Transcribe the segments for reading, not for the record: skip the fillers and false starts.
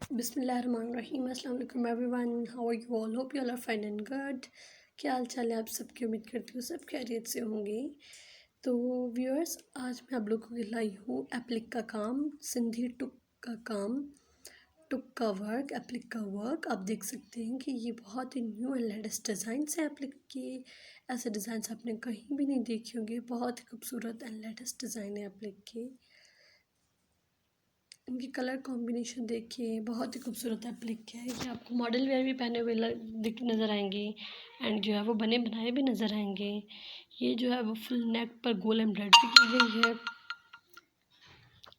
बिस्मिल्लाहिर्रहमानिर्रहीम। अस्सलाम वालेकुम everyone, how are you all? Hope you all are fine and good. क्या हाल चाल है आप सबकी? उम्मीद करती हूँ सब खैरियत से होंगे। तो व्यूअर्स, आज मैं आप लोगों को लाई हूँ एप्लिक का काम, सिंधी टुक का काम, टुक का वर्क, एप्लिक का वर्क। आप देख सकते हैं कि ये बहुत ही न्यू एंड लेटेस्ट डिज़ाइंस हैं एप्लिक के। ऐसे डिज़ाइंस आपने कहीं भी नहीं देखे होंगे। बहुत ही खूबसूरत एंड लेटेस्ट डिज़ाइन है एप्लिक के। इनकी कलर कॉम्बिनेशन देखिए, बहुत ही खूबसूरत एप्लिक है। ये आपको मॉडल वेयर भी पहने हुए दिख नज़र आएंगे एंड जो है वो बने बनाए भी नज़र आएंगे। ये जो है वो फुल नेक पर गोल एम्ब्रॉयडरी की गई है।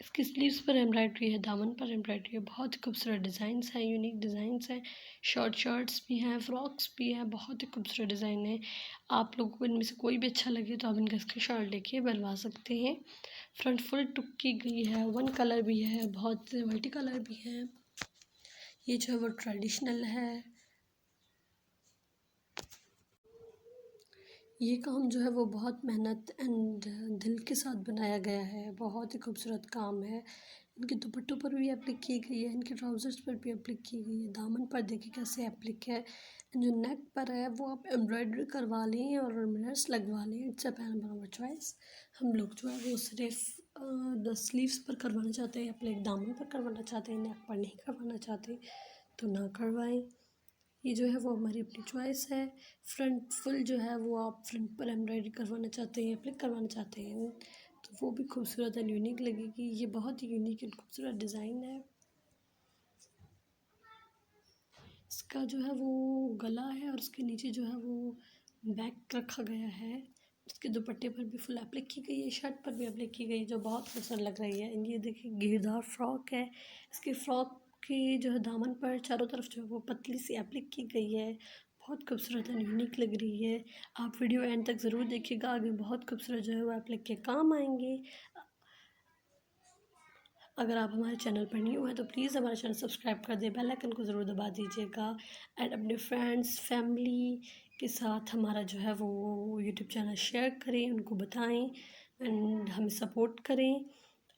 इसकी स्लीव्स पर एम्ब्रॉयडरी है, दामन पर एम्ब्रॉयडरी है। बहुत ही खूबसूरत डिज़ाइंस हैं, यूनिक डिज़ाइंस हैं। शॉर्ट शर्ट्स भी हैं, फ्रॉक्स भी हैं। बहुत ही खूबसूरत डिज़ाइन है। आप लोगों को इनमें से कोई भी अच्छा लगे तो आप इनका स्क्रीनशॉट लेके बनवा सकते हैं। फ्रंट फुल टुक की गई है, वन कलर भी है, बहुत से मल्टी कलर भी है। ये जो है वो ट्रेडिशनल है। ये काम जो है वो बहुत मेहनत एंड दिल के साथ बनाया गया है। बहुत ही खूबसूरत काम है। इनके दुपट्टों पर भी एप्लिक की गई है, इनके ट्राउज़र्स पर भी एप्लिक की गई है। दामन पर देखिए कैसे एप्लिक है। जो नेक पर है वो आप एम्ब्रॉयडरी करवा लें और मिरर्स लगवा लें, इट्स अ पैन चॉइस। हम लोग जो है वो सिर्फ द स्लीव्स पर करवाना चाहते हैं, एप्लिक दामन पर करवाना चाहते हैं, नेक पर नहीं करवाना चाहते तो ना करवाएं। ये जो है वो हमारी अपनी चॉइस है। फ्रंट फुल जो है वो आप फ्रंट पर एम्ब्रॉयडरी करवाना चाहते हैं, एप्लिक करवाना चाहते हैं तो वो भी खूबसूरत एंड यूनिक लगेगी। ये बहुत ही यूनिक एंड खूबसूरत डिज़ाइन है। इसका जो है वो गला है और उसके नीचे जो है वो बैक रखा गया है। इसके दुपट्टे पर भी फुल एप्लिक की गई है, शर्ट पर भी एप्लिक की गई है जो बहुत खूबसूरत लग रही है। ये देखिए घेरदार फ्रॉक है। इसकी फ्रॉक की जो है दामन पर चारों तरफ जो है वो पतली सी एप्लिक की गई है। बहुत खूबसूरत एंड यूनिक लग रही है। आप वीडियो एंड तक ज़रूर देखिएगा, आगे बहुत खूबसूरत जो है वो एप्लिक के काम आएंगे। अगर आप हमारे चैनल पर न्यू हैं तो प्लीज़ हमारा चैनल सब्सक्राइब कर दें, बेल आइकन को ज़रूर दबा दीजिएगा एंड अपने फ्रेंड्स फैमिली के साथ हमारा जो है वो यूट्यूब चैनल शेयर करें, उनको बताएं एंड हमें सपोर्ट करें।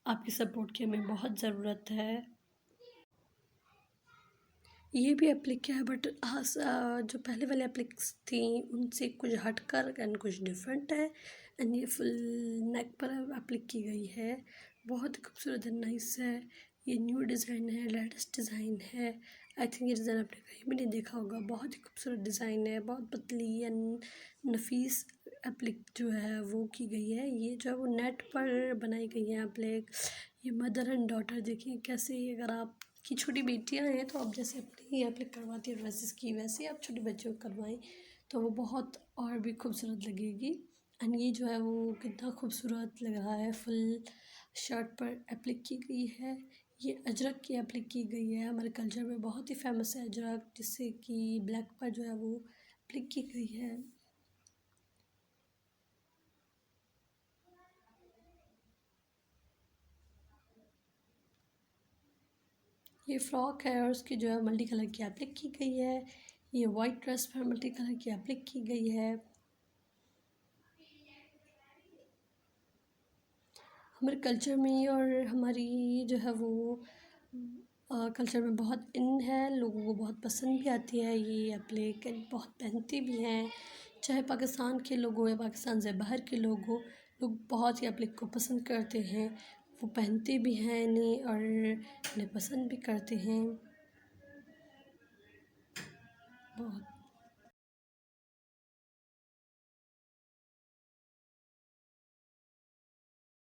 आपकी सपोर्ट की हमें बहुत ज़रूरत है। ये भी एप्लिक है बट जो पहले वाले एप्लिक्स थी उनसे कुछ हटकर एंड कुछ डिफरेंट है एंड ये फुल नेक पर एप्लिक की गई है। बहुत ही खूबसूरत एंड नाइस है। ये न्यू डिज़ाइन है, लेटेस्ट डिज़ाइन है। आई थिंक ये डिज़ाइन आपने कहीं भी नहीं देखा होगा। बहुत ही खूबसूरत डिज़ाइन है, बहुत पतली एंड नफीस एप्लिक जो है वो की गई है। ये जो है वो नेट पर बनाई गई है एप्लिक। ये मदर एंड डॉटर देखिए कैसे, अगर आप की छोटी बेटियां हैं तो आप जैसे अपनी एप्लिक करवाती है ड्रेसेस की, वैसे आप छोटी बच्चियों को करवाएं तो वो बहुत और भी खूबसूरत लगेगी। एंड ये जो है वो कितना खूबसूरत लग रहा है। फुल शर्ट पर एप्लिक की गई है। ये अजरक की एप्लिक की गई है। हमारे कल्चर में बहुत ही फेमस है अजरक, जिससे कि ब्लैक पर जो है वो एप्लिक की गई है। ये फ्रॉक है और उसकी जो है मल्टी कलर की एप्लिक की गई है। ये वाइट ड्रेस पर मल्टी कलर की एप्लिक की गई है। हमारे कल्चर में और हमारी जो है वो कल्चर में बहुत इन है, लोगों को बहुत पसंद भी आती है ये एप्लिक एंड बहुत पहनते भी हैं। चाहे पाकिस्तान के लोग हो या पाकिस्तान से बाहर के लोग हो, लोग बहुत ही एप्लिक को पसंद करते हैं। वो पहनते भी हैं इन्हें और इन्हें पसंद भी करते हैं बहुत।